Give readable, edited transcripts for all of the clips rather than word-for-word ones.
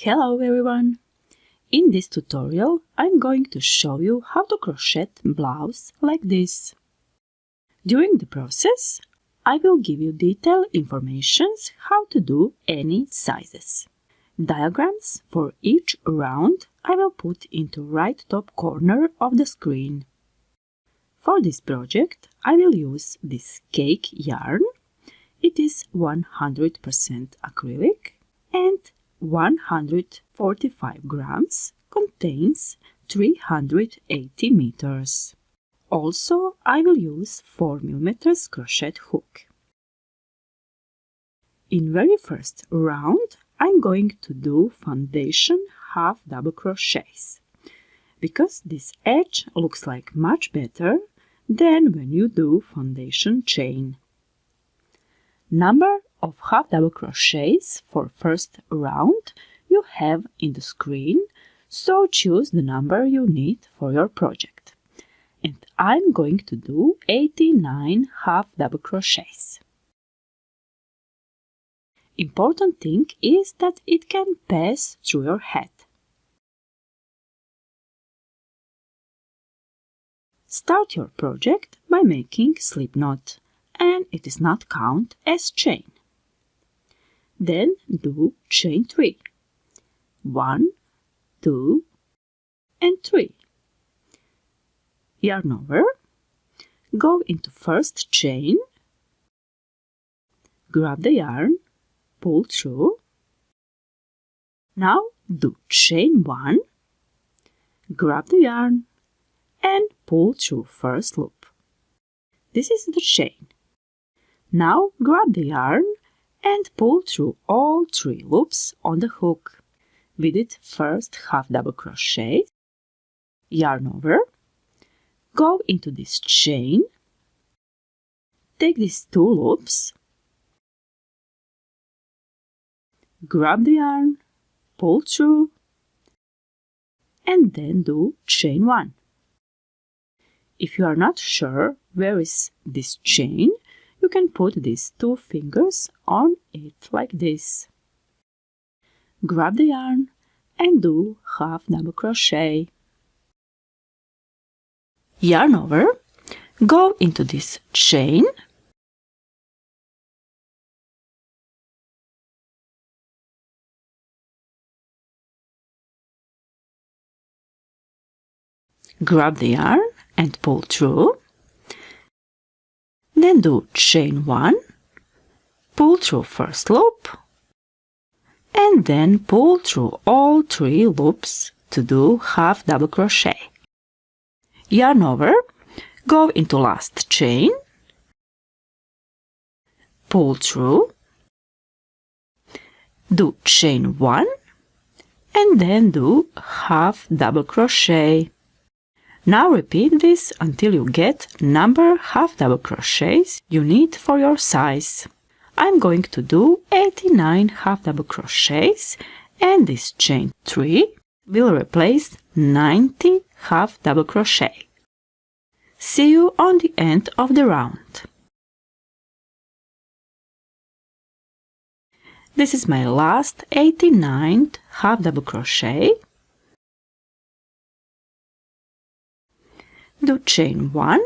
Hello everyone! In this tutorial I'm going to show you how to crochet blouse like this. During the process I will give you detailed information how to do any sizes. Diagrams for each round I will put into right top corner of the screen. For this project I will use this cake yarn. It is 100% acrylic and 145 grams, contains 380 meters. Also, I will use 4 mm crochet hook. In very first round, I'm going to do foundation half double crochets, because this edge looks like much better than when you do foundation chain. Number of half double crochets for first round you have in the screen, so choose the number you need for your project. And I'm going to do 89 half double crochets. Important thing is that it can pass through your head. Start your project by making slip knot, and it is not count as chain. Then do chain 3. 1, 2, and 3. Yarn over, go into first chain, grab the yarn, pull through. Now do chain 1, grab the yarn, and pull through first loop. This is the chain. Now grab the yarn and pull through all 3 loops on the hook. We did first half double crochet, yarn over, go into this chain, take these 2 loops, grab the yarn, pull through, and then do chain 1. If you are not sure where is this chain, you can put these 2 fingers on it like this. Grab the yarn and do half double crochet. Yarn over, go into this chain, grab the yarn and pull through. Then do chain 1, pull through first loop, and then pull through all 3 loops to do half double crochet. Yarn over, go into last chain, pull through, do chain 1, and then do half double crochet. Now repeat this until you get number half double crochets you need for your size. I'm going to do 89 half double crochets, and this chain 3 will replace 90 half double crochet. See you on the end of the round. This is my last 89th half double crochet. Do chain 1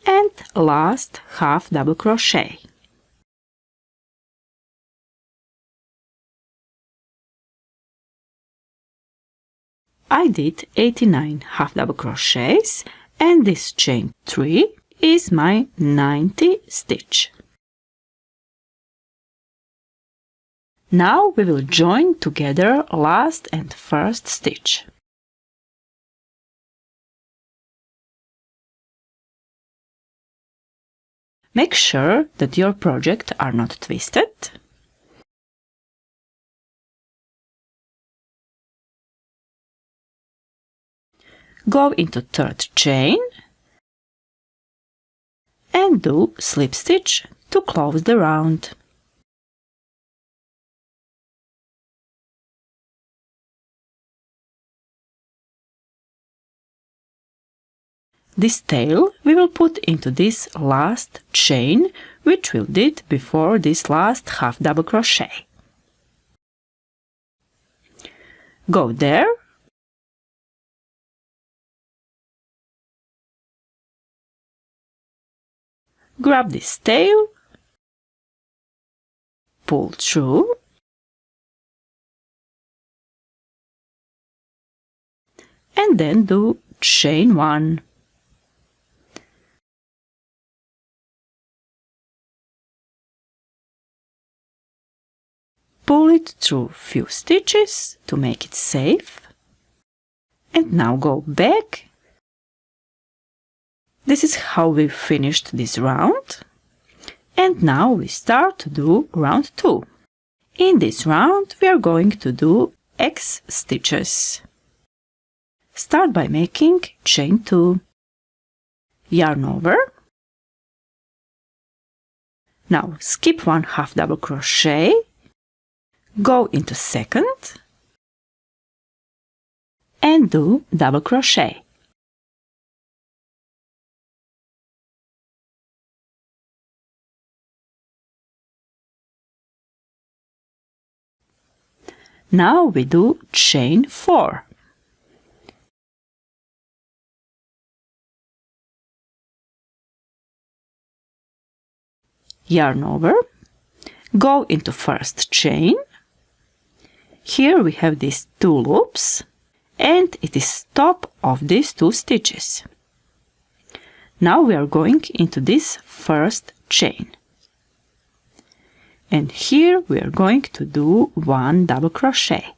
and last half double crochet. I did 89 half double crochets, and this chain 3 is my 90th stitch. Now we will join together last and first stitch. Make sure that your projects are not twisted. Go into third chain and do slip stitch to close the round. This tail we will put into this last chain, which we did before this last half double crochet. Go there. Grab this tail, pull through, and then do chain 1. Pull it through few stitches to make it safe, and now go back. This is how we finished this round, and now we start to do round 2. In this round we are going to do X stitches. Start by making chain 2, yarn over. Now skip 1 half double crochet, go into second, and do double crochet. Now we do chain 4. Yarn over, go into first chain. Here we have these 2 loops, and it is top of these 2 stitches. Now we are going into this first chain. And here we are going to do 1 double crochet.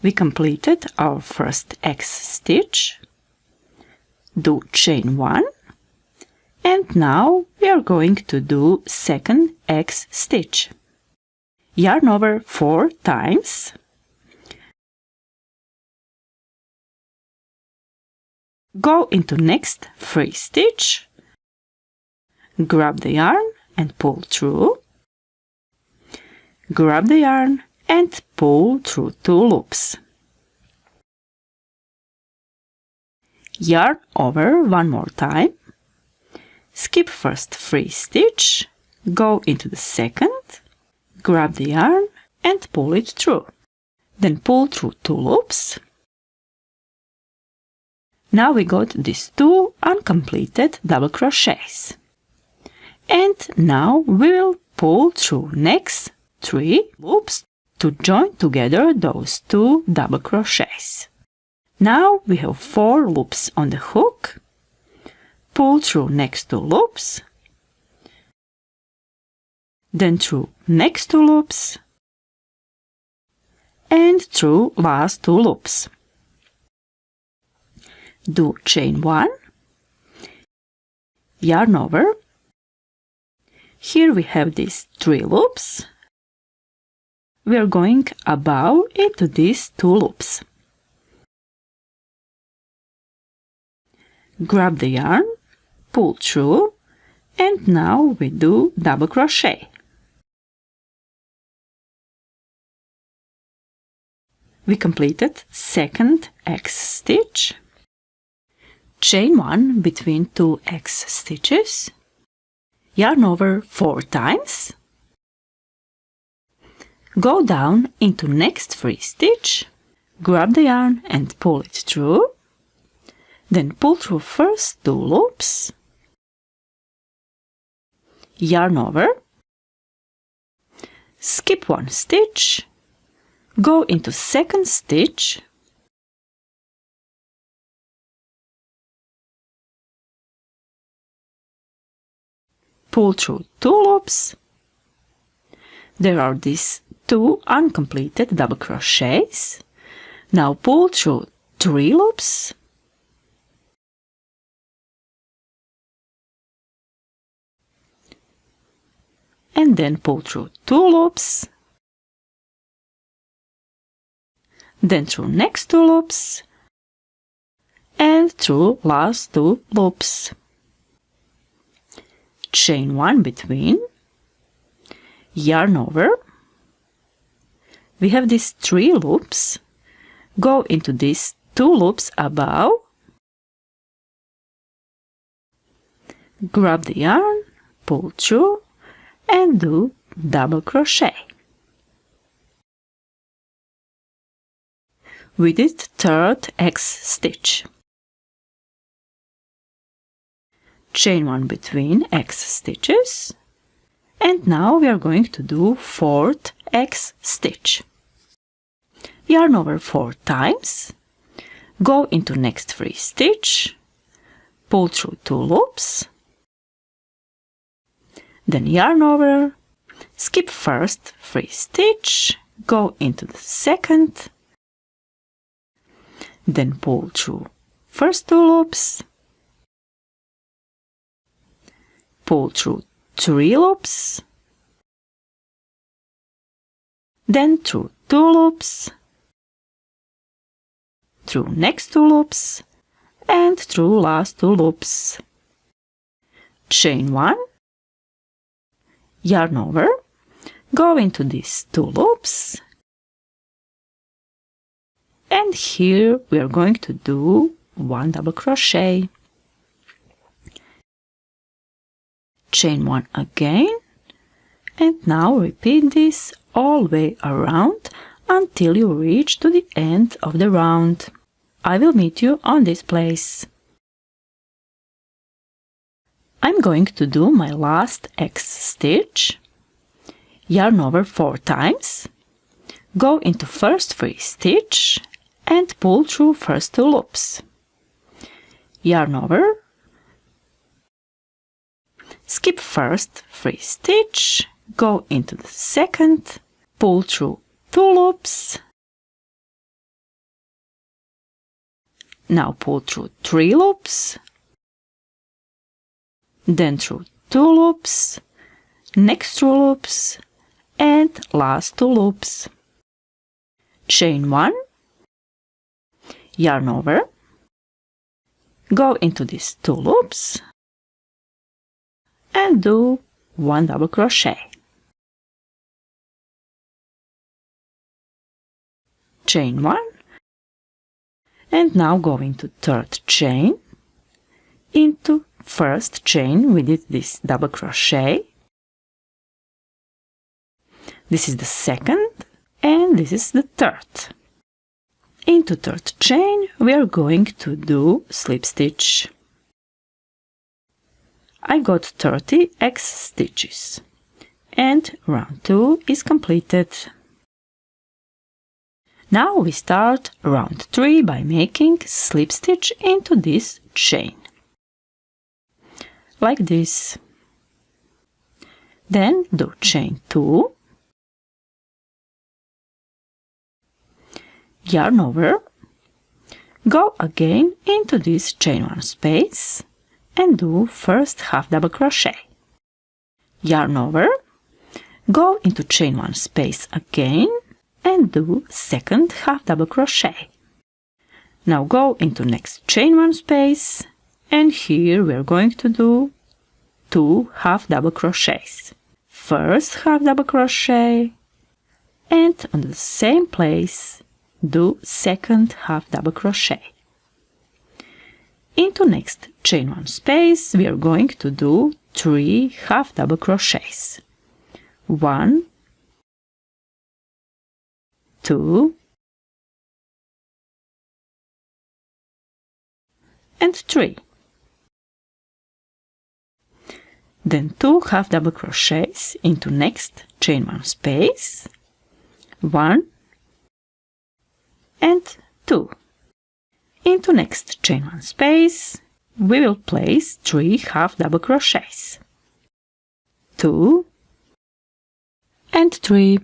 We completed our first X stitch. Do chain 1. And now we are going to do second X stitch. Yarn over 4 times. Go into next free stitch. Grab the yarn and pull through. Grab the yarn and pull through 2 loops. Yarn over 1 more time. Skip first free stitch, go into the second, grab the yarn and pull it through. Then pull through 2 loops. Now we got these 2 uncompleted double crochets. And now we will pull through next 3 loops to join together those 2 double crochets. Now we have 4 loops on the hook. Pull through next 2 loops, then through next 2 loops, and through last 2 loops. Do chain 1, yarn over. Here we have these 3 loops. We are going above into these 2 loops. Grab the yarn, pull through, and now we do double crochet. We completed second X stitch. Chain 1 between 2 X stitches. Yarn over 4 times. Go down into next free stitch. Grab the yarn and pull it through. Then pull through first 2 loops. Yarn over. Skip 1 stitch. Go into second stitch. Pull through 2 loops. There are these 2 uncompleted double crochets. Now pull through 3 loops. And then pull through 2 loops. Then through next 2 loops. And through last 2 loops. Chain 1 between, yarn over. We have these 3 loops. Go into these 2 loops above. Grab the yarn, pull through, and do double crochet. We did third X stitch. Chain 1 between X stitches, and now we are going to do fourth X stitch. Yarn over 4 times, go into next free stitch, pull through 2 loops, then yarn over, skip first free stitch, go into the second, then pull through first 2 loops, pull through 3 loops, then through 2 loops, through next 2 loops, and through last 2 loops. Chain 1, yarn over, go into these 2 loops, and here we are going to do 1 double crochet. Chain 1 again, and now repeat this all the way around until you reach to the end of the round. I will meet you on this place. I'm going to do my last X stitch. Yarn over 4 times, go into first free stitch and pull through first 2 loops. Yarn over, skip first free stitch, go into the second, pull through 2 loops, now pull through 3 loops, then through 2 loops, next 2 loops, and last 2 loops. Chain 1, yarn over, go into these 2 loops, and do 1 double crochet. Chain 1, and now go into third chain, into first chain we did this double crochet, this is the second, and this is the third. Into third chain we are going to do slip stitch. I got 30 X stitches, and round 2 is completed. Now we start round 3 by making slip stitch into this chain, like this. Then do chain 2, yarn over, go again into this chain 1 space and do first half double crochet. Yarn over, go into chain 1 space again and do second half double crochet. Now go into next chain 1 space, and here we are going to do 2 half double crochets. First half double crochet, and on the same place do second half double crochet. Into next chain 1 space we are going to do 3 half double crochets. 1, 2, and 3. Then 2 half double crochets into next chain 1 space, 1 and 2. Into next chain 1 space we will place 3 half double crochets, 2 and 3.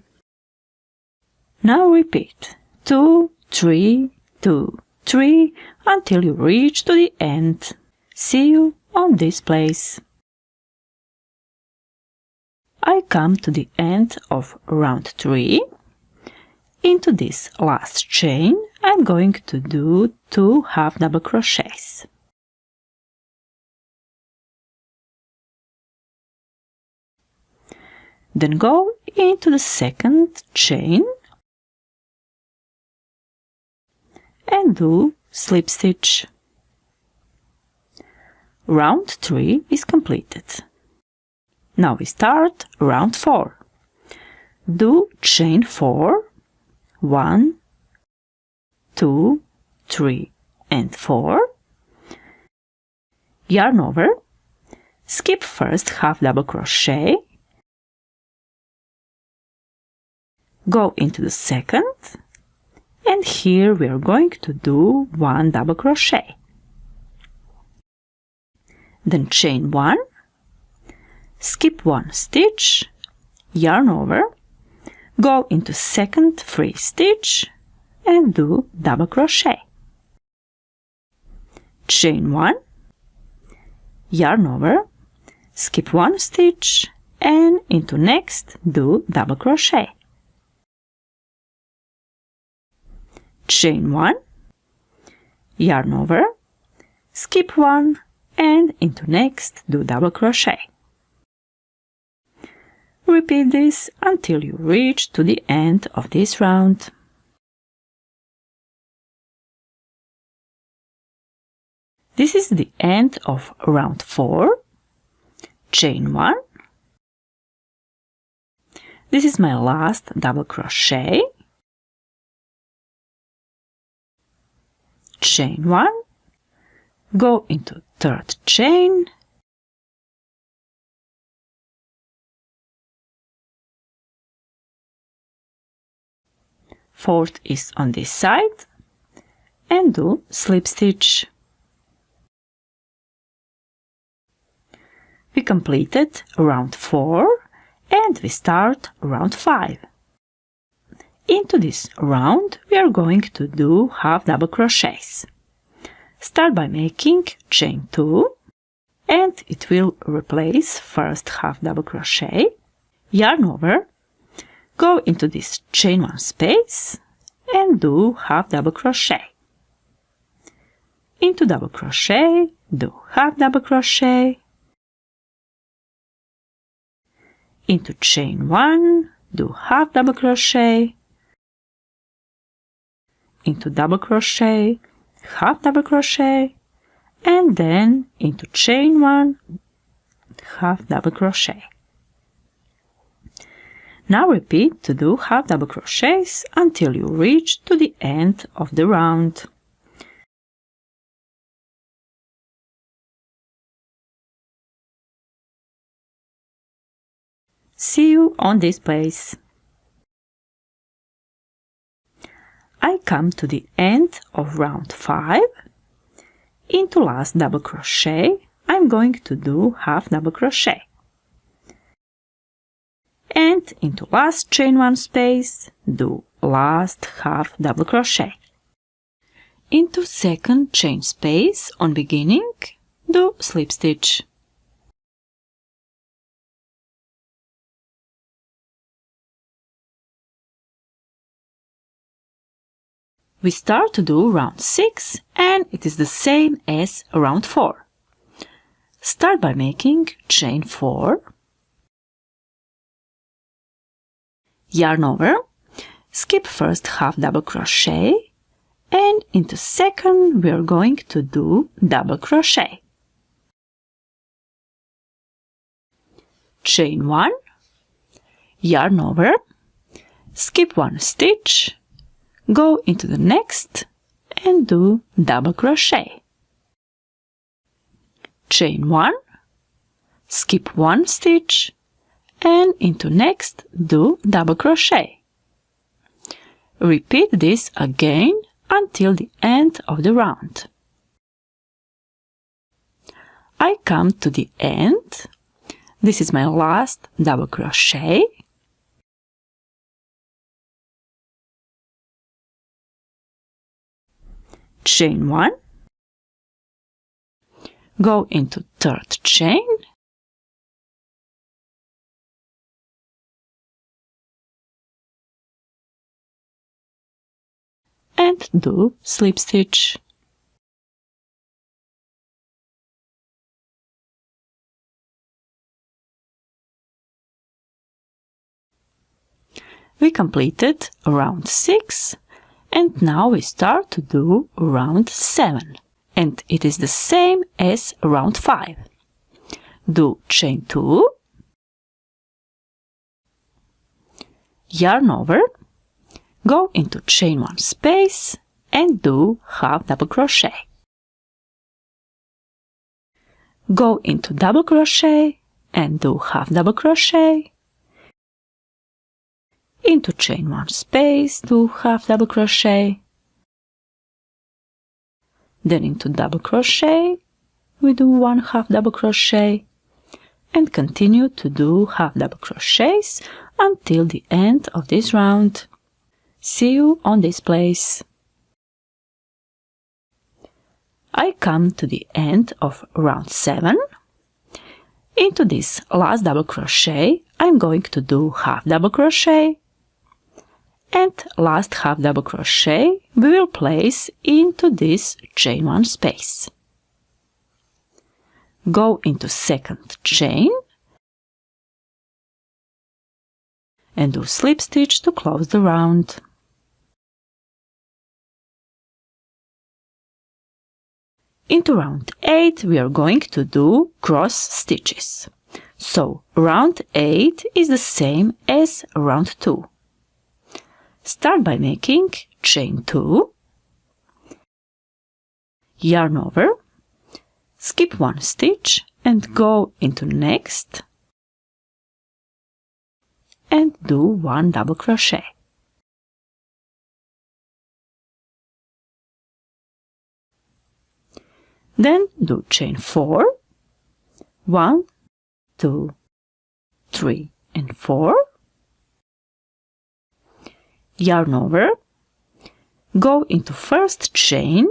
Now repeat 2, 3, 2, 3 until you reach to the end. See you on this place. I come to the end of round 3. Into this last chain I'm going to do 2 half double crochets. Then go into the second chain and do slip stitch. Round 3 is completed. Now we start round 4. Do chain 4, 1, 2, 3 and 4, yarn over, skip first half double crochet, go into the second, and here we are going to do 1 double crochet. Then chain 1, skip 1 stitch, yarn over, go into second free stitch and do double crochet. Chain 1, yarn over, skip 1 stitch and into next do double crochet. Chain 1, yarn over, skip 1 and into next do double crochet. Repeat this until you reach to the end of this round. This is the end of round 4. Chain 1. This is my last double crochet. Chain 1. Go into third chain. Fourth is on this side and do slip stitch. We completed round 4 and we start round 5. Into this round we are going to do half double crochets. Start by making chain 2 and it will replace first half double crochet, yarn over, go into this chain 1 space and do half double crochet. Into double crochet, do half double crochet, into chain 1, do half double crochet, into double crochet, half double crochet, and then into chain 1, half double crochet. Now repeat to do half double crochets until you reach to the end of the round. See you on this place. I come to the end of round 5. Into last double crochet, I'm going to do half double crochet. And into last chain 1 space, do last half double crochet. Into second chain space on beginning, do slip stitch. We start to do round 6 and it is the same as round 4. Start by making chain 4, yarn over, skip first half double crochet and into second we are going to do double crochet. Chain 1, yarn over, skip 1 stitch, go into the next and do double crochet. Chain 1, skip 1 stitch and into next do double crochet. Repeat this again until the end of the round. I come to the end. This is my last double crochet. Chain 1, go into third chain, and do slip stitch. We completed round 6 and now we start to do round 7 and it is the same as round 5. Do chain 2, yarn over, go into chain 1 space and do half double crochet. Go into double crochet and do half double crochet. Into chain 1 space, do half double crochet. Then into double crochet, we do 1 half double crochet and continue to do half double crochets until the end of this round. See you on this place. I come to the end of round 7. Into this last double crochet, I'm going to do half double crochet, and last half double crochet we will place into this chain 1 space. Go into second chain and do slip stitch to close the round. Into round 8 we are going to do cross stitches. So round 8 is the same as round 2. Start by making chain 2, yarn over, skip 1 stitch and go into next and do 1 double crochet. Then do chain 4, 1, 2, 3 and 4. Yarn over, go into first chain,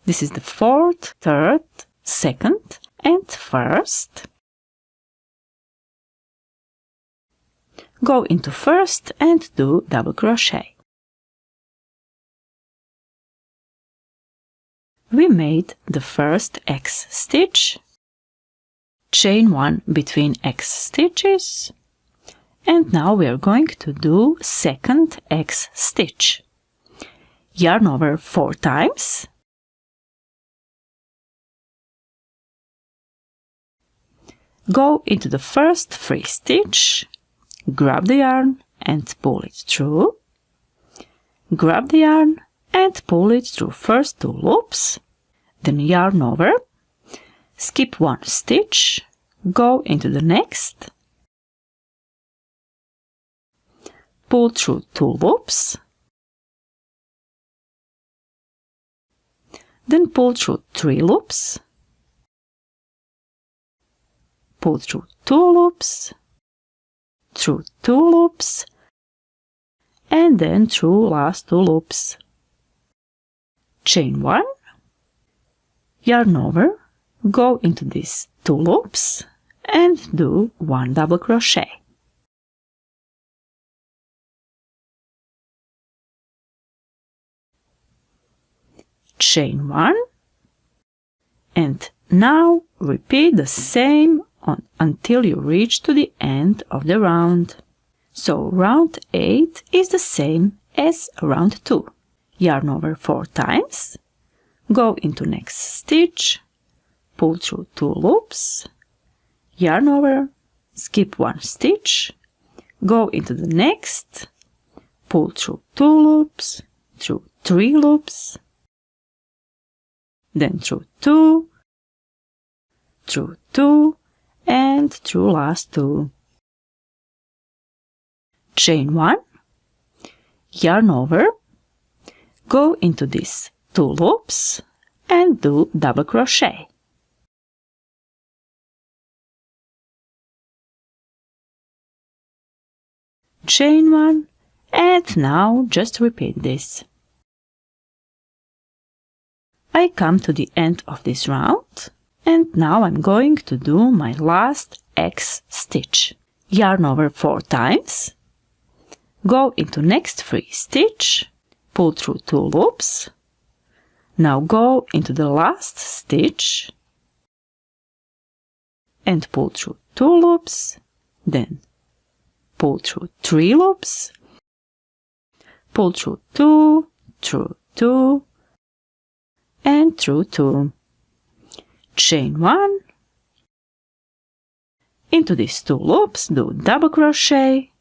this is the 4th, 3rd, 2nd and 1st. Go into first and do double crochet. We made the first X stitch, chain 1 between X stitches, and now we are going to do second X stitch. Yarn over 4 times. Go into the first free stitch, grab the yarn and pull it through. Grab the yarn and pull it through first 2 loops, then yarn over, skip 1 stitch, go into the next, pull through 2 loops, then pull through 3 loops, pull through 2 loops, through 2 loops, and then through last 2 loops. Chain 1, yarn over, go into these 2 loops and do 1 double crochet. Chain 1, and now repeat the same until you reach to the end of the round. So round 8 is the same as round 2. Yarn over 4 times, go into next stitch, pull through 2 loops, yarn over, skip 1 stitch, go into the next, pull through 2 loops, through 3 loops, then through 2, through 2, and through last 2. Chain 1, yarn over, go into these 2 loops and do double crochet. Chain 1, and now just repeat this. I come to the end of this round, and now I'm going to do my last X stitch. Yarn over 4 times, go into next free stitch, pull through 2 loops, now go into the last stitch and pull through 2 loops, then pull through 3 loops, pull through 2, through 2, and through 2. Chain 1, into these 2 loops do double crochet,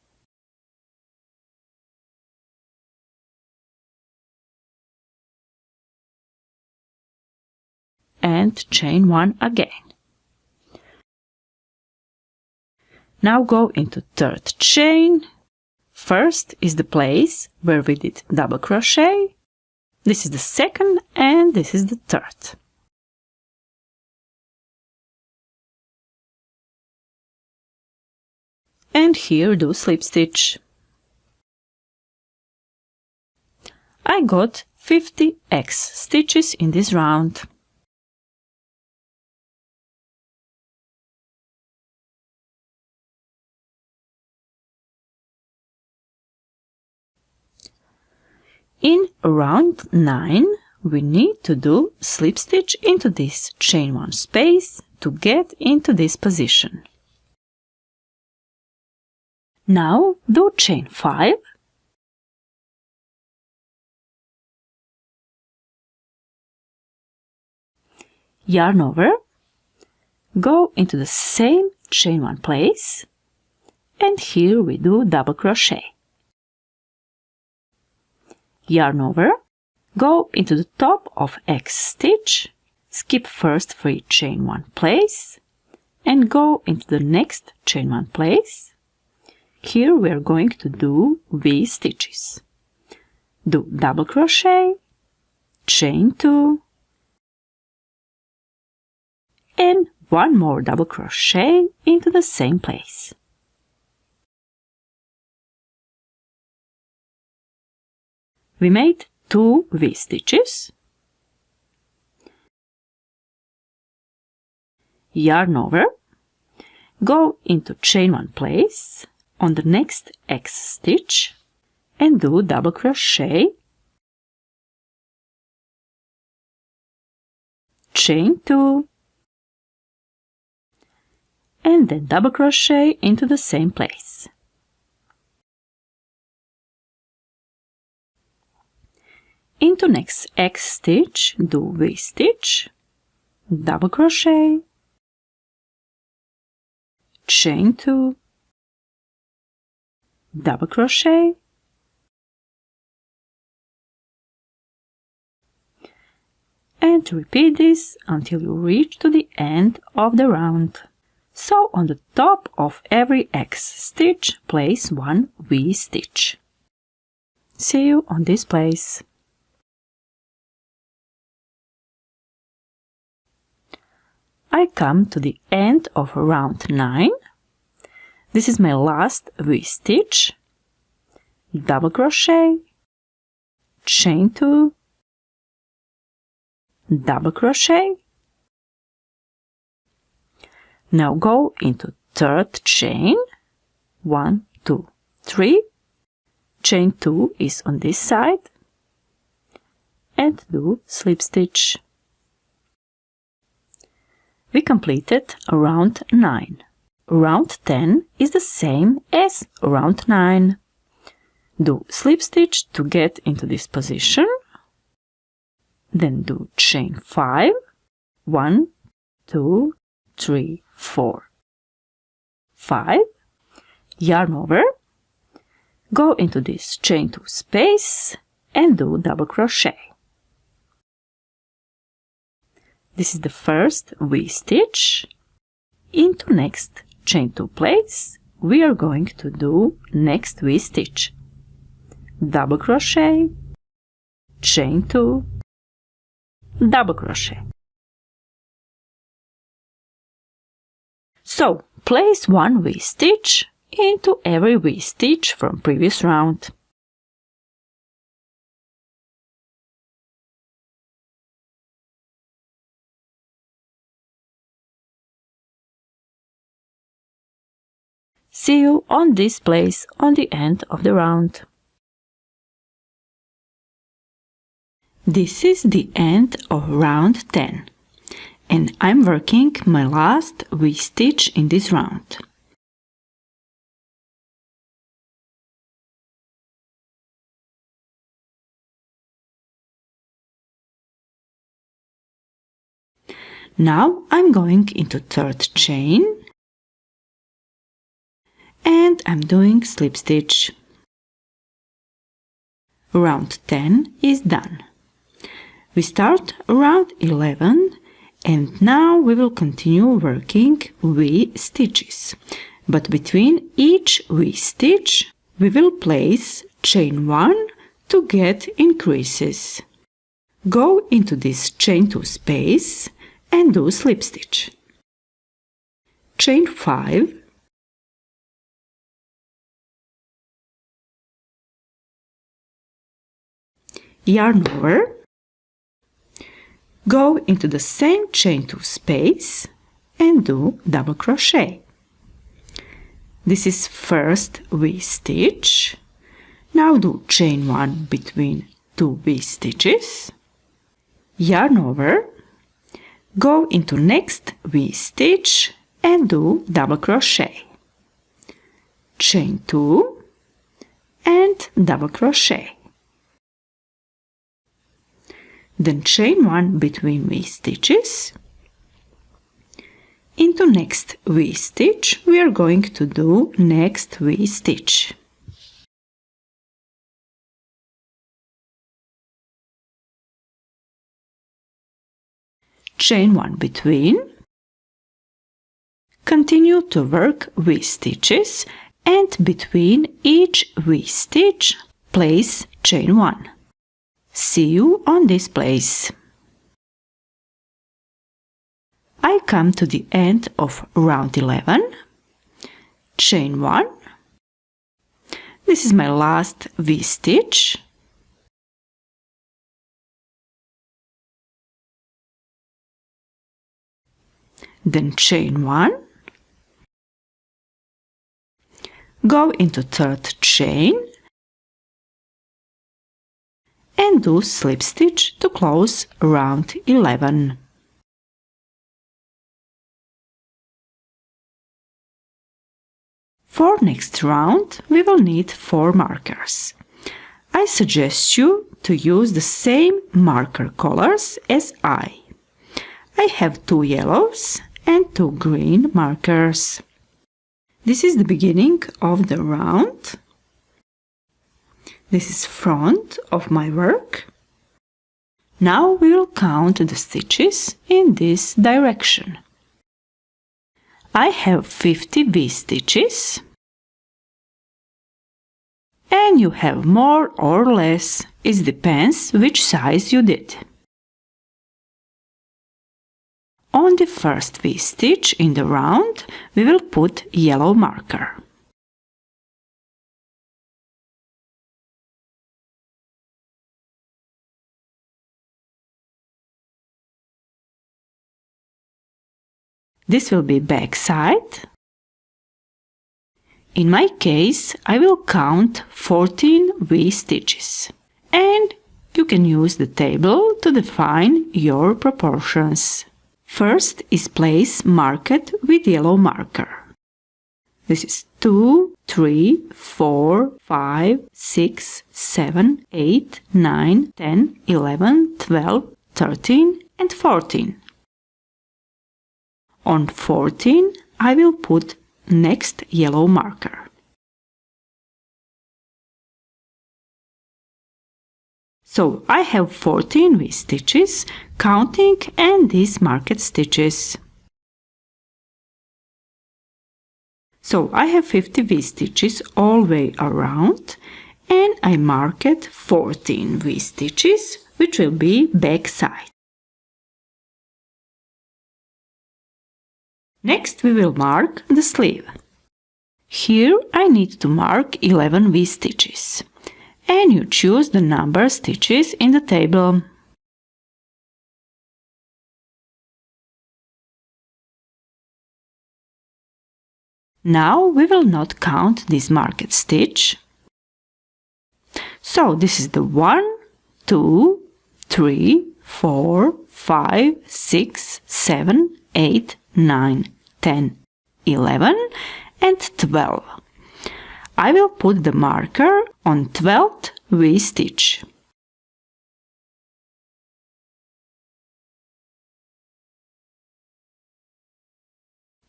and chain 1 again. Now go into third chain. First is the place where we did double crochet. This is the second and this is the third. And here do slip stitch. I got 50 X stitches in this round. In round 9, we need to do slip stitch into this chain 1 space to get into this position. Now do chain 5, yarn over, go into the same chain 1 place, and here we do double crochet. Yarn over, go into the top of X stitch, skip first 3 chain 1 place, and go into the next chain 1 place. Here we are going to do V stitches. Do double crochet, chain 2, and 1 more double crochet into the same place. We made 2 V stitches. Yarn over, go into chain 1 place on the next X stitch and do double crochet, chain 2, and then double crochet into the same place. Into next X stitch, do V stitch, double crochet, chain 2, double crochet, and repeat this until you reach to the end of the round. So on the top of every X stitch, place 1 V stitch. See you on this place. I come to the end of round 9. This is my last V stitch, double crochet, chain 2, double crochet. Now go into third chain, 1, 2, 3, chain 2 is on this side, and do slip stitch. We completed round 9. Round 10 is the same as round 9. Do slip stitch to get into this position. Then do chain 5, 1, 2, 3, 4, 5, yarn over, go into this chain 2 space and do double crochet. This is the first V stitch. Into next chain 2 place, we are going to do next V stitch, double crochet, chain 2, double crochet. So place 1 V stitch into every V stitch from previous round. See you on this place on the end of the round. This is the end of round 10, and I'm working my last V stitch in this round. Now I'm going into third chain and I'm doing slip stitch. Round 10 is done. We start round 11 And now we will continue working V stitches. But between each V stitch, we will place chain 1 to get increases. Go into this chain 2 space and do slip stitch. Chain 5, yarn over, go into the same chain 2 space and do double crochet. This is first V stitch. Now do chain 1 between 2 V stitches, yarn over, go into next V stitch and do double crochet, chain 2 and double crochet. Then chain 1 between V stitches. Into next V stitch we are going to do next V stitch. Chain 1 between. Continue to work V stitches and between each V stitch place chain 1. See you on this place. I come to the end of round 11, chain 1. This is my last V stitch. Then chain 1. Go into third chain and do slip stitch to close round 11. For next round we will need 4 markers. I suggest you to use the same marker colors as I have 2 yellows and 2 green markers. This is the beginning of the round. This is front of my work. Now we will count the stitches in this direction. I have 50 V stitches and you have more or less. It depends which size you did. On the first V stitch in the round we will put yellow marker. This will be back side. In my case, I will count 14 V stitches. And you can use the table to define your proportions. First is place marked with yellow marker. This is 2, 3, 4, 5, 6, 7, 8, 9, 10, 11, 12, 13 and 14. On 14 I will put next yellow marker. So I have 14 V stitches, counting and these marked stitches. So I have 50 V stitches all the way around and I marked 14 V stitches, which will be back side. Next we will mark the sleeve. Here I need to mark 11 V stitches and you choose the number stitches in the table. Now we will not count this marked stitch. So this is the 1, 2, 3, 4, 5, 6, 7, 8, 9, 10, 11 and 12. I will put the marker on 12th V stitch.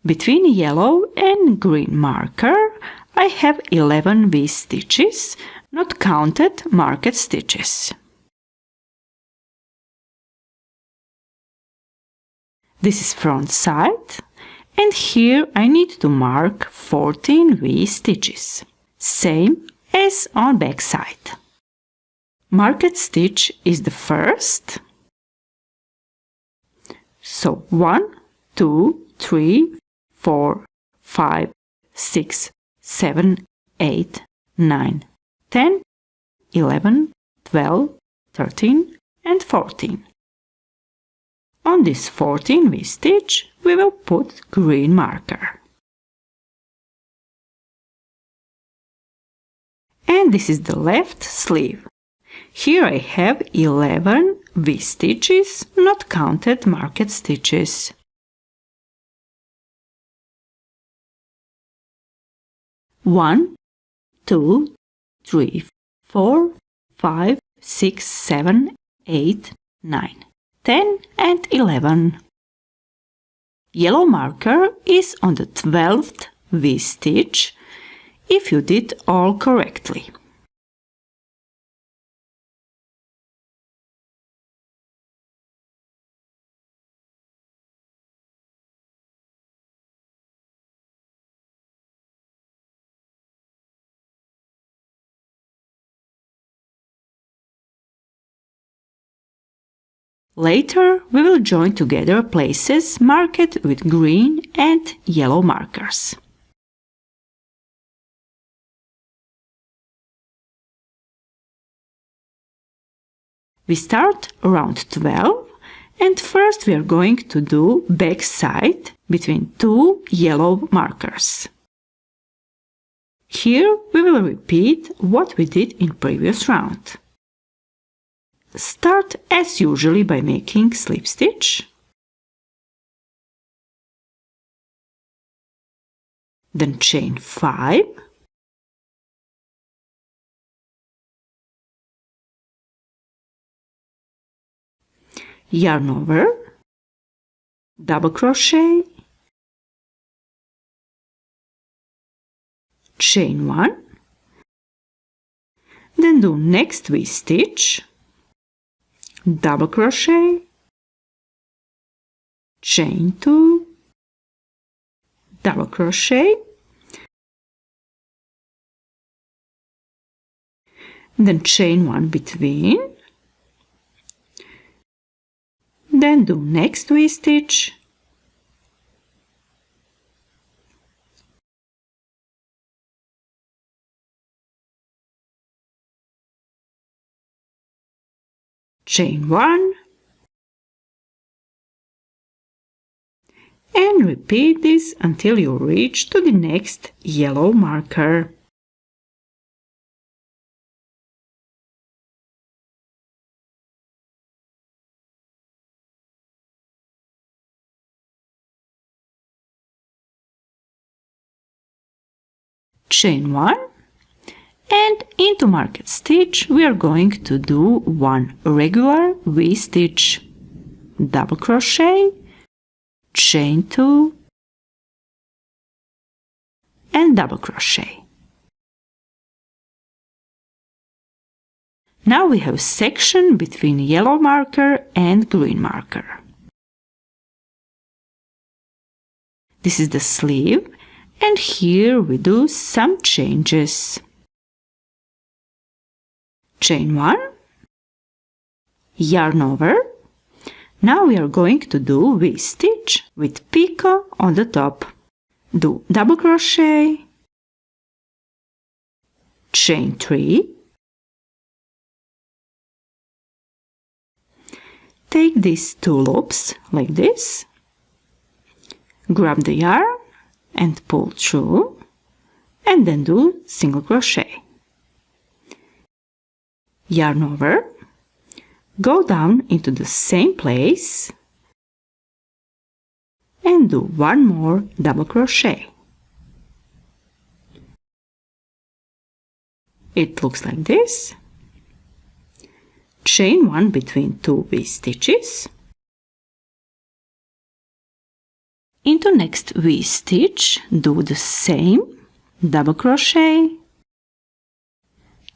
Between yellow and green marker I have 11 V stitches, not counted marked stitches. This is front side, and here I need to mark 14 V-stitches, same as on back side. Marked stitch is the first. So 1, 2, 3, 4, 5, 6, 7, 8, 9, 10, 11, 12, 13 and 14. On this 14 V-stitch we will put green marker. And this is the left sleeve. Here I have 11 V-stitches, not counted marked stitches. One, 2, 3, 4, 5, 6, 7, 8, 9, 10 and 11. Yellow marker is on the 12th V-stitch if you did all correctly. Later we will join together places marked with green and yellow markers. We start round 12 and first we are going to do back side between two yellow markers. Here we will repeat what we did in previous round. Start as usually by making slip stitch, then chain 5, yarn over, double crochet, chain 1, then do next V-stitch, double crochet, chain 2, double crochet, then chain 1 between, then do next V-stitch, chain 1 and repeat this until you reach to the next yellow marker. Chain 1 and into marked stitch we are going to do one regular V-stitch, double crochet, chain 2 and double crochet. Now we have a section between yellow marker and green marker. This is the sleeve and here we do some changes. Chain 1, yarn over. Now we are going to do V-stitch with picot on the top. Do double crochet, chain 3, take these two loops like this, grab the yarn and pull through, and then do single crochet. Yarn over, go down into the same place and do one more double crochet. It looks like this. Chain 1 between two V-stitches. Into next V-stitch do the same, double crochet,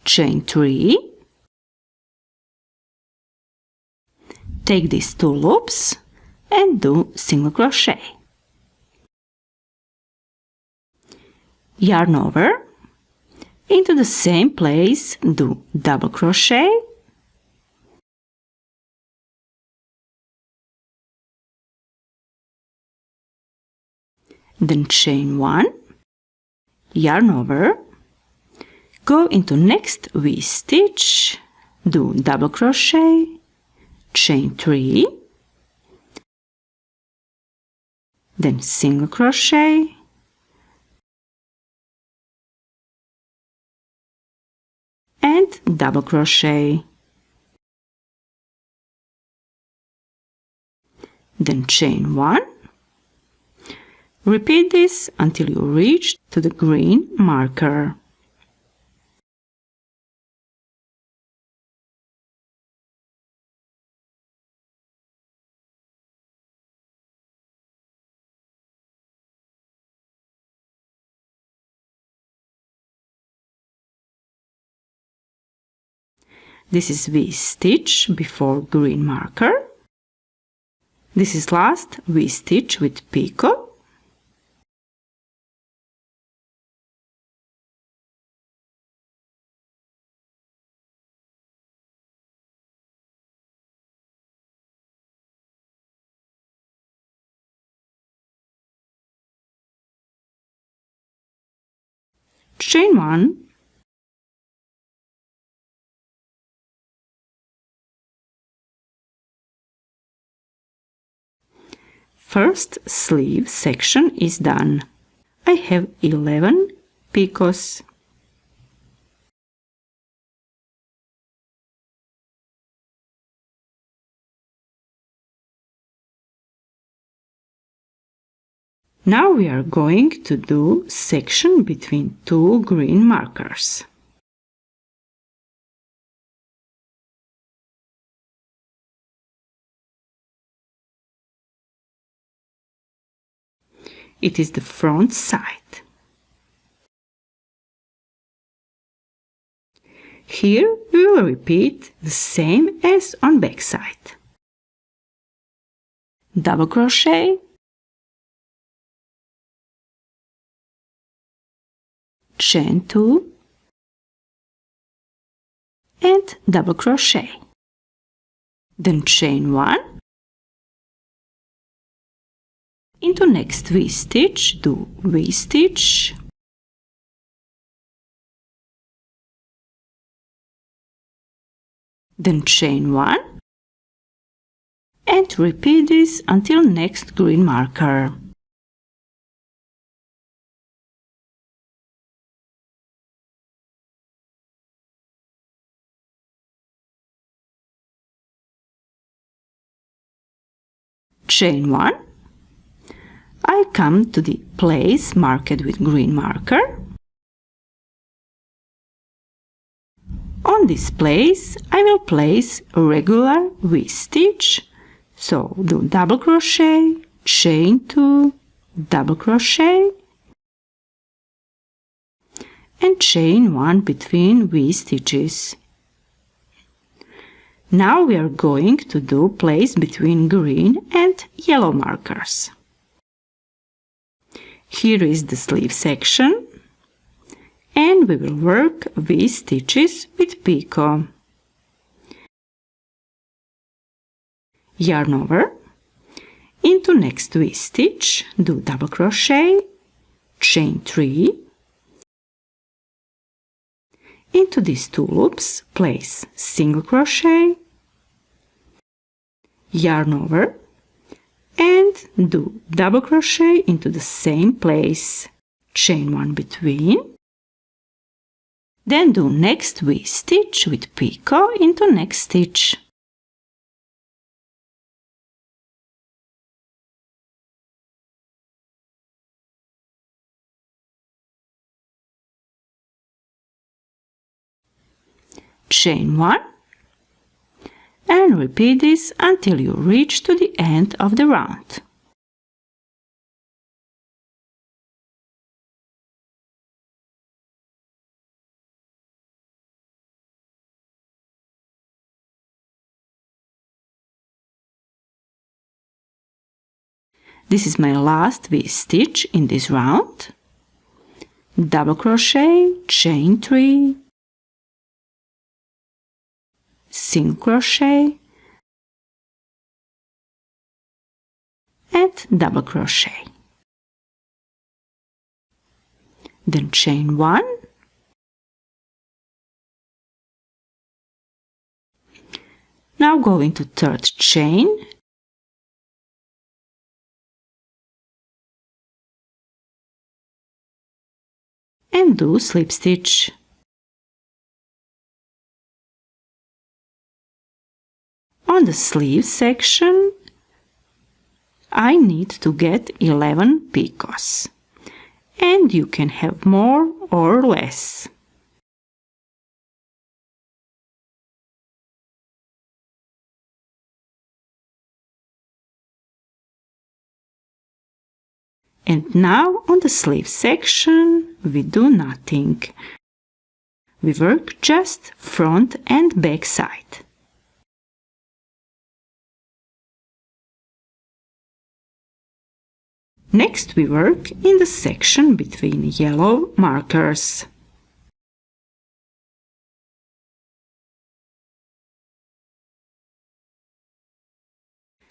chain 3, take these two loops and do single crochet. Yarn over, into the same place do double crochet, then chain 1, yarn over, go into next V-stitch, do double crochet, chain 3, then single crochet, and double crochet, then chain 1. Repeat this until you reach to the green marker. This is V-stitch before green marker. This is last V-stitch with picot. Chain 1, first sleeve section is done. I have 11 picots. Now we are going to do section between two green markers. It is the front side. Here we will repeat the same as on back side. Double crochet, chain 2, and double crochet. Then chain 1. Into next V-stitch, do V-stitch, then chain 1, and repeat this until next green marker. Chain 1. I come to the place marked with green marker. On this place I will place a regular V-stitch, so do double crochet, chain 2, double crochet, and chain 1 between V-stitches. Now we are going to do place between green and yellow markers. Here is the sleeve section, and we will work V-stitches with picot. Yarn over, into next V-stitch, do double crochet, chain 3, into these two loops place single crochet, yarn over, and do double crochet into the same place, chain 1 between, then do next V-stitch with picot into next stitch. Chain 1, and repeat this until you reach to the end of the round. This is my last V-stitch in this round. Double crochet, chain 3, single crochet, and double crochet. Then chain 1, now go into third chain, and do slip stitch. On the sleeve section, I need to get 11 picots, and you can have more or less. And now on the sleeve section we do nothing. We work just front and back side. Next we work in the section between yellow markers.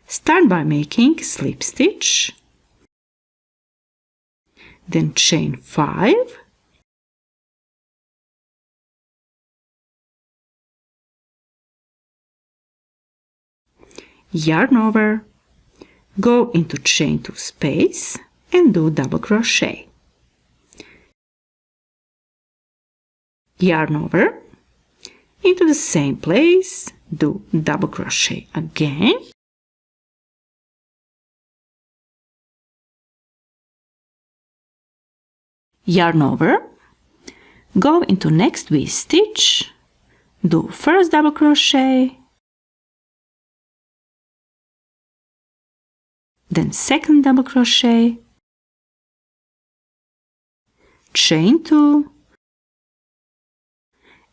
Start by making slip stitch, then chain 5, yarn over, go into chain 2 space and do double crochet. Yarn over, into the same place, do double crochet again. Yarn over, go into next V-stitch, do first double crochet, then second double crochet, chain 2,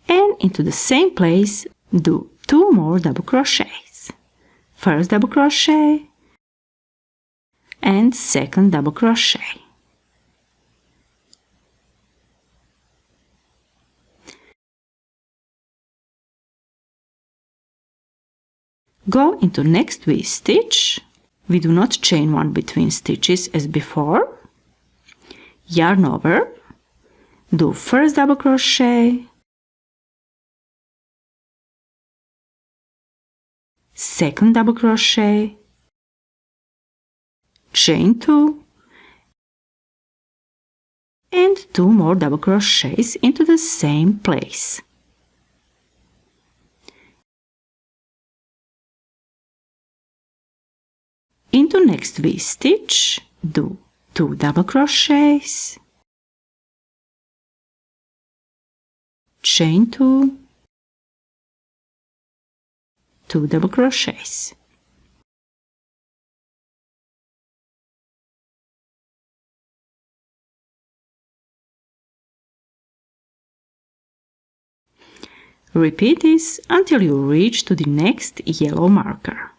and into the same place do 2 more double crochets. First double crochet and second double crochet. Go into next V-stitch. We do not chain 1 between stitches as before. Yarn over, do first double crochet, second double crochet, chain 2, and 2 more double crochets into the same place. Into next V-stitch, do 2 double crochets, chain 2, 2 double crochets. Repeat this until you reach to the next yellow marker.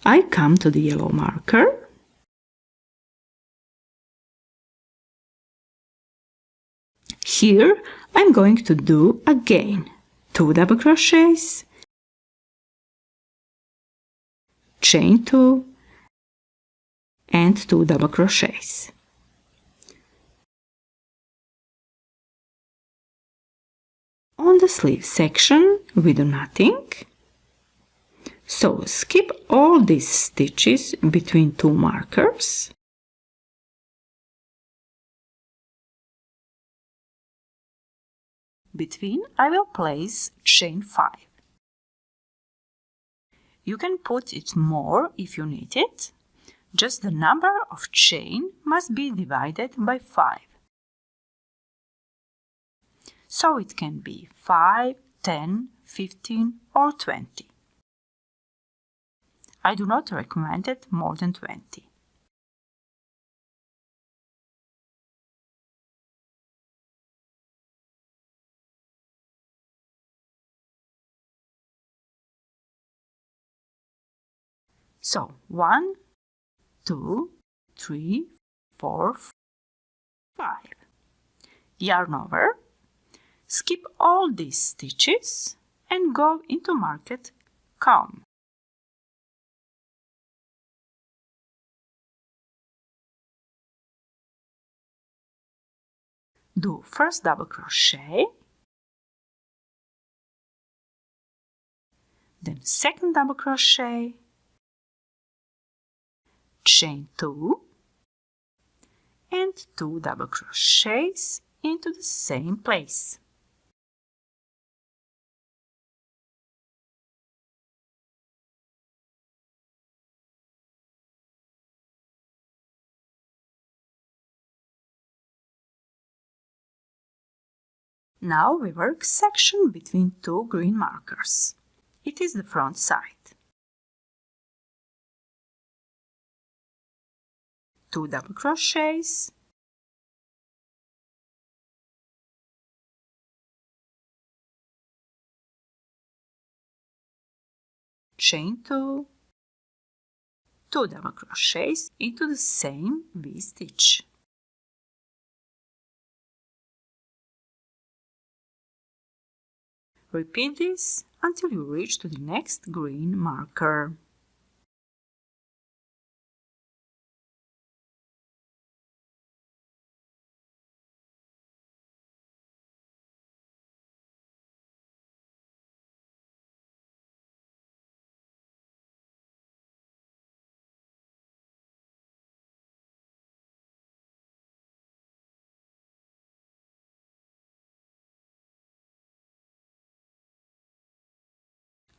I come to the yellow marker, here I'm going to do again 2 double crochets, chain 2, and 2 double crochets. On the sleeve section we do nothing, so skip all these stitches between 2 markers. Between I will place chain 5. You can put it more if you need it. Just the number of chain must be divided by 5. So it can be 5, 10, 15 or 20. I do not recommend it more than 20. So 1, 2, 3, 4, 5. Yarn over, skip all these stitches and go into marked column. Do first double crochet, then second double crochet, chain 2 and 2 double crochets into the same place. Now we work section between 2 green markers. It is the front side. 2 double crochets, chain 2, 2 double crochets into the same V-stitch. Repeat this until you reach to the next green marker.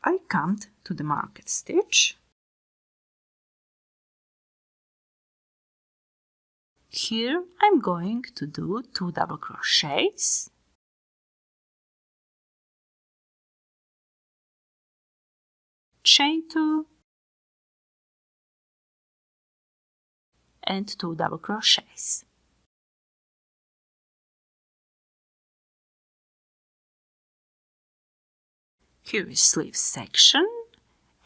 I comed to the marked stitch. Here I'm going to do 2 double crochets, chain 2 and 2 double crochets. Here is sleeve section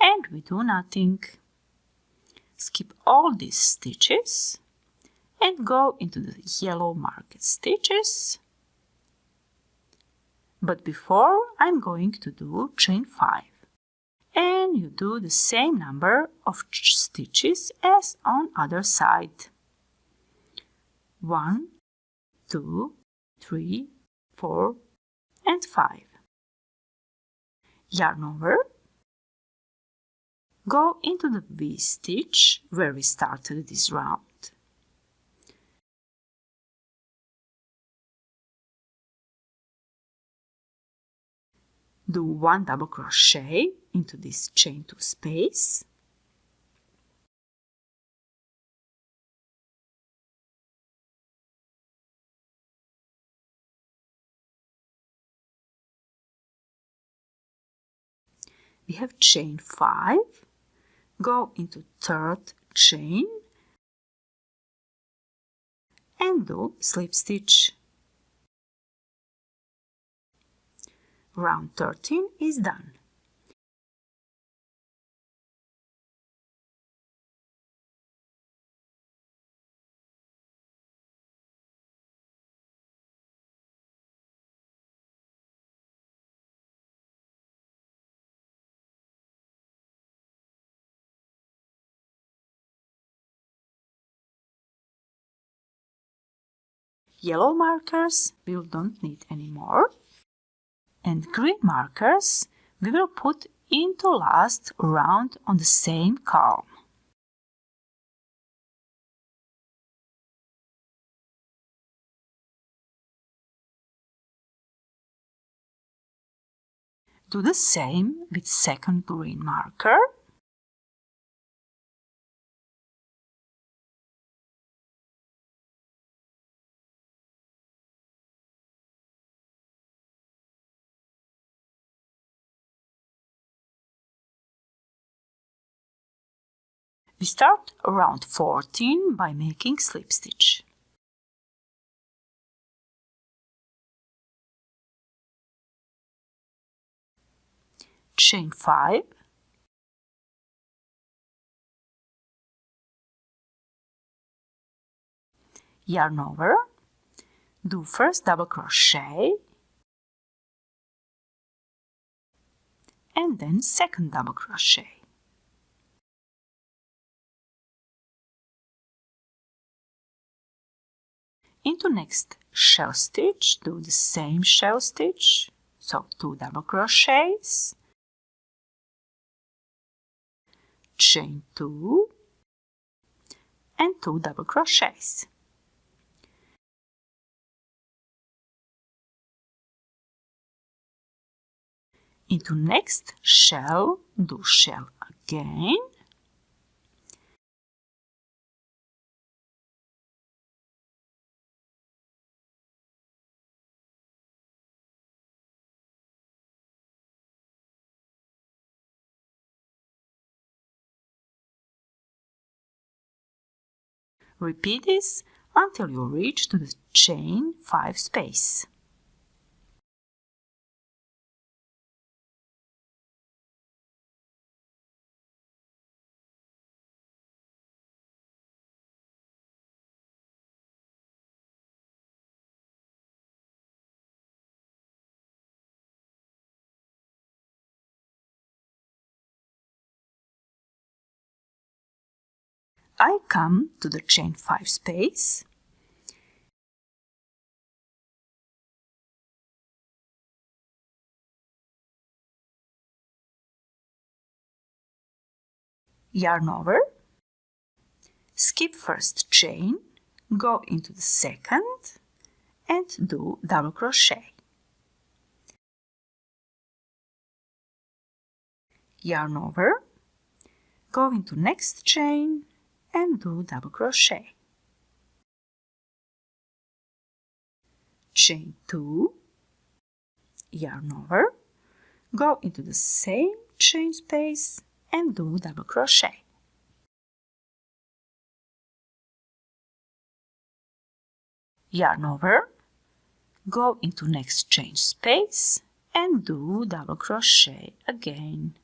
and we do nothing. Skip all these stitches and go into the yellow marked stitches. But before I'm going to do chain 5. And you do the same number of stitches as on other side. 1, 2, 3, 4 and 5. Yarn over, go into the V-stitch where we started this round. Do 1 double crochet into this chain 2 space. We have chain 5, go into 3rd chain and do slip stitch. Round 13 is done. Yellow markers we don't need anymore, and green markers we will put into last round on the same column. Do the same with second green marker. We start round 14 by making slip stitch. Chain 5, yarn over, do first double crochet and then second double crochet. Into next shell stitch, do the same shell stitch, so 2 double crochets, chain 2 and 2 double crochets. Into next shell, do shell again, repeat this until you reach to the chain 5 space. I come to the chain 5 space, yarn over, skip first chain, go into the second and do double crochet. Yarn over, go into next chain and do double crochet. Chain 2, yarn over, go into the same chain space and do double crochet. Yarn over, go into next chain space and do double crochet again.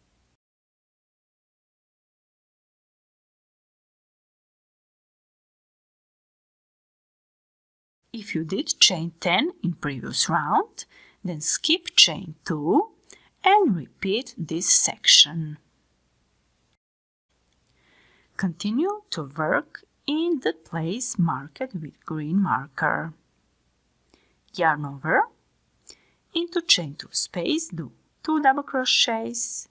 If you did chain 10 in previous round, then skip chain 2 and repeat this section. Continue to work in the place marked with green marker. Yarn over, into chain 2 space, do 2 double crochets,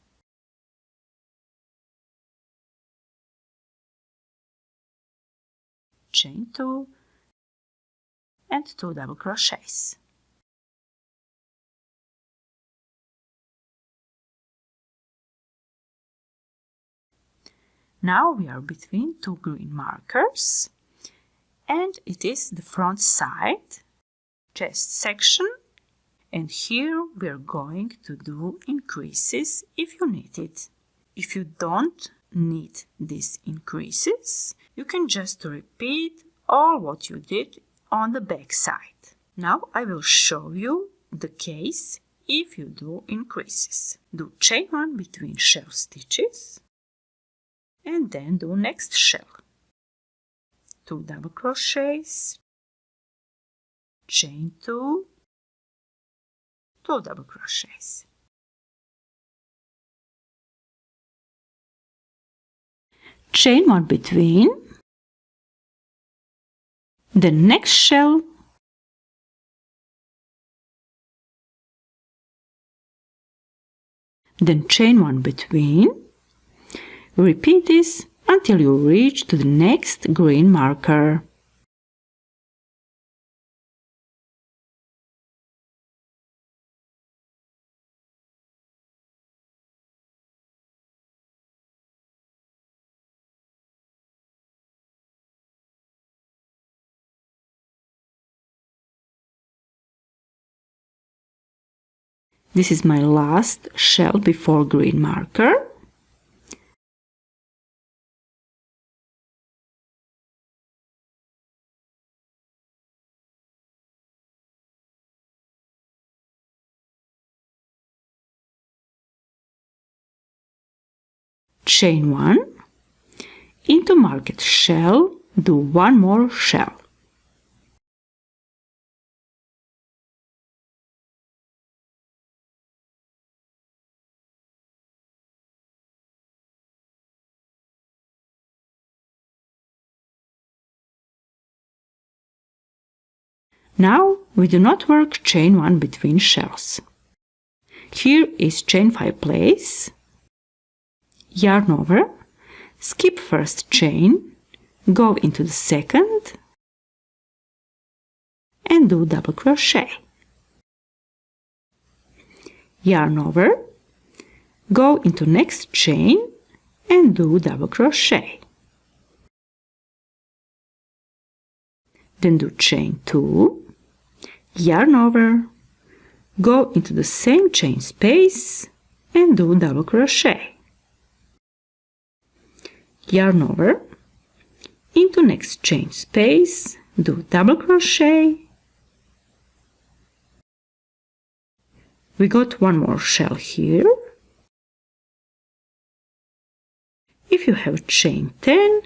chain 2 and 2 double crochets. Now we are between 2 green markers and it is the front side, chest section, and here we are going to do increases if you need it. If you don't need these increases, you can just repeat all what you did on the back side. Now I will show you the case if you do increases. Do chain 1 between shell stitches and then do next shell. 2 double crochets, chain 2, 2 double crochets. Chain 1 between the next shell, then chain 1 between. Repeat this until you reach to the next green marker. This is my last shell before green marker. chain 1, into marked shell, do one more shell. Now we do not work chain 1 between shells. Here is chain 5 place, yarn over, skip first chain, go into the second and do double crochet. Yarn over, go into next chain and do double crochet. Then do chain 2, yarn over, go into the same chain space and do double crochet. Yarn over, into next chain space, do double crochet. We got one more shell here. If you have chain 10,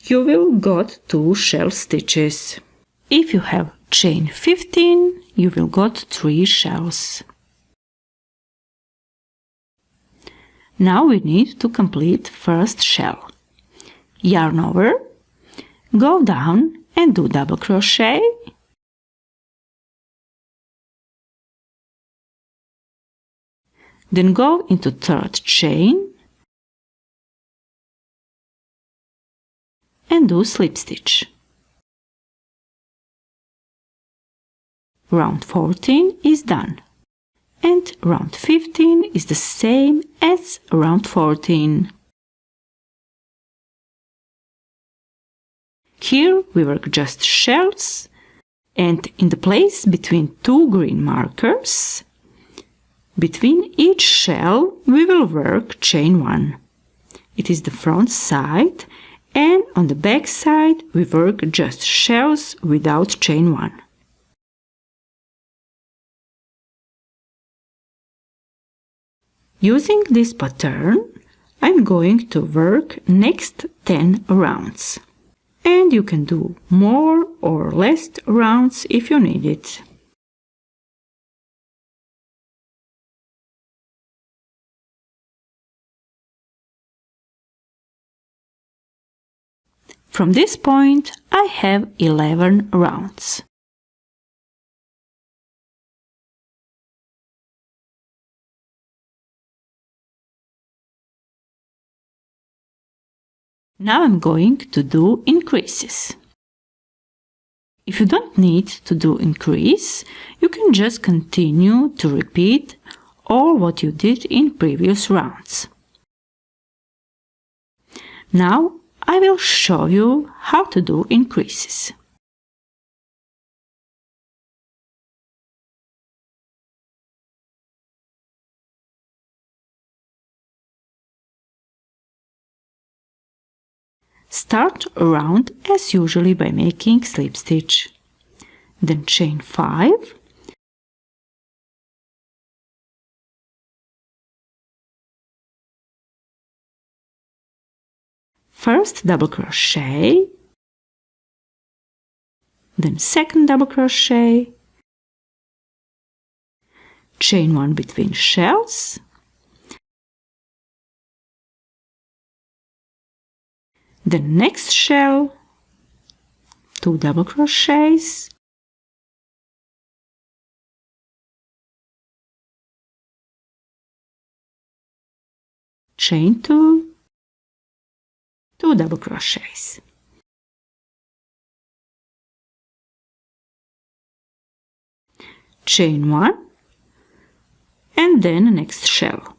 you will got 2 shell stitches. If you have chain 15, you will got 3 shells. Now we need to complete first shell. Yarn over, go down and do double crochet. Then go into third chain and do slip stitch. Round 14 is done, and round 15 is the same as round 14. Here we work just shells, and in the place between 2 green markers, between each shell we will work chain 1. It is the front side, and on the back side we work just shells without chain 1. Using this pattern, I'm going to work next 10 rounds. And you can do more or less rounds if you need it. From this point, I have 11 rounds. Now I'm going to do increases. If you don't need to do increase, you can just continue to repeat all what you did in previous rounds. Now I will show you how to do increases. Start a round as usually by making slip stitch. Then chain 5. First double crochet, then second double crochet, chain 1 between shells, the next shell, 2 double crochets, chain 2, 2 double crochets. Chain 1 and then next shell.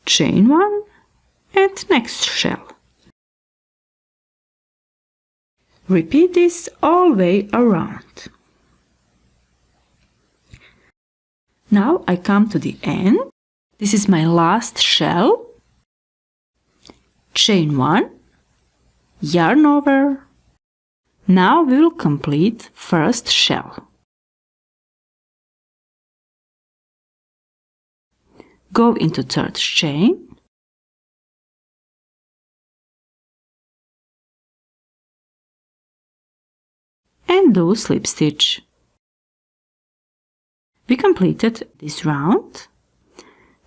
Chain 1 and next shell. Repeat this all the way around. Now I come to the end. This is my last shell, chain 1, yarn over. Now we will complete first shell. Go into third chain and do slip stitch. We completed this round.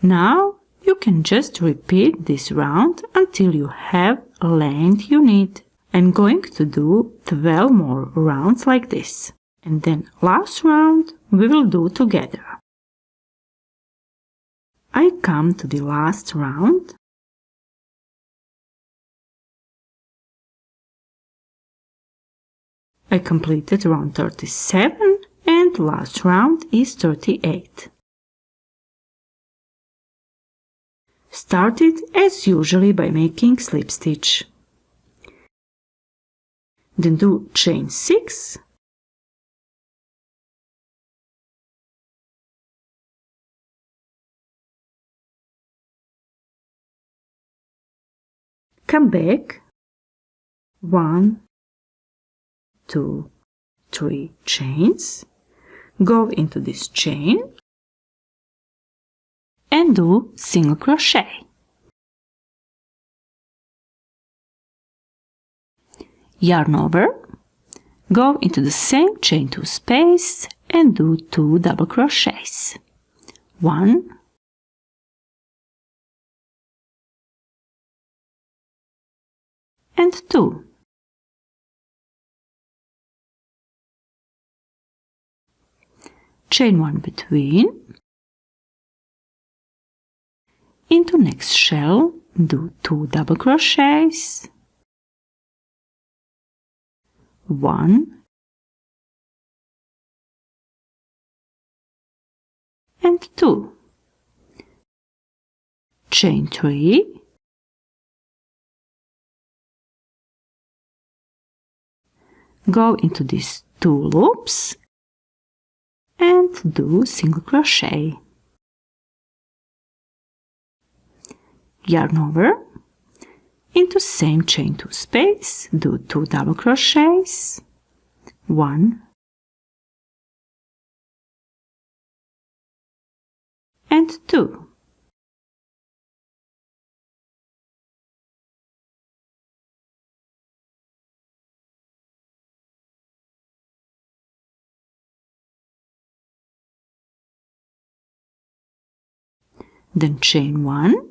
Now you can just repeat this round until you have a length you need. I'm going to do 12 more rounds like this, and then last round we will do together. I come to the last round. I completed round 37 and last round is 38. Started as usually by making slip stitch. Then do chain 6. Come back. 1, 2, 3 chains. Go into this chain and do single crochet. Yarn over, go into the same chain 2 space and do 2 double crochets. 1 and 2. Chain 1 between. Into next shell, do 2 double crochets. 1 and 2. Chain 3. Go into these 2 loops and do single crochet. Yarn over, into same chain 2 space, do 2 double crochets, 1 and 2. Then chain 1.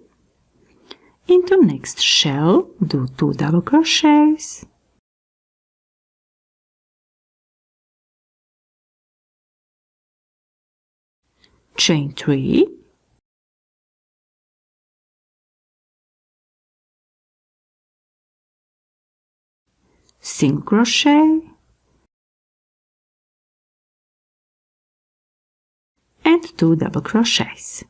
Into next shell, do 2 double crochets, chain 3, single crochet, and 2 double crochets.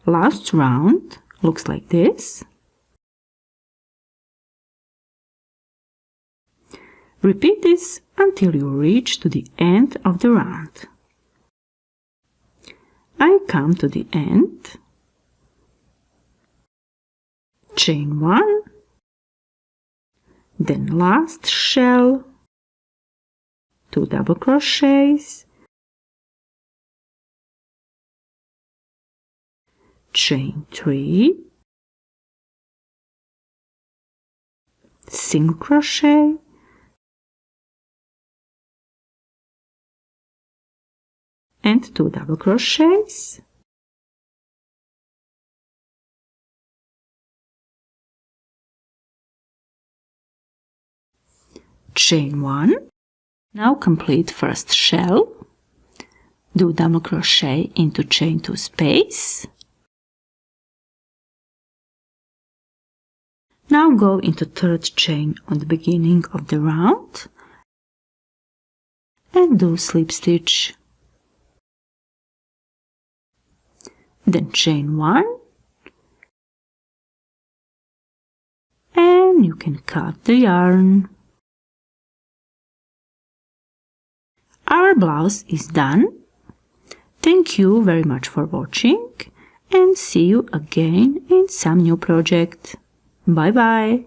Last round looks like this. Repeat this until you reach to the end of the round. I come to the end, chain 1, then last shell, 2 double crochets, chain 3, single crochet, and 2 double crochets, chain 1. Now complete first shell, do double crochet into chain 2 space. Now go into third chain on the beginning of the round and do slip stitch. Then chain 1 and you can cut the yarn. Our blouse is done. Thank you very much for watching and see you again in some new project. Bye bye!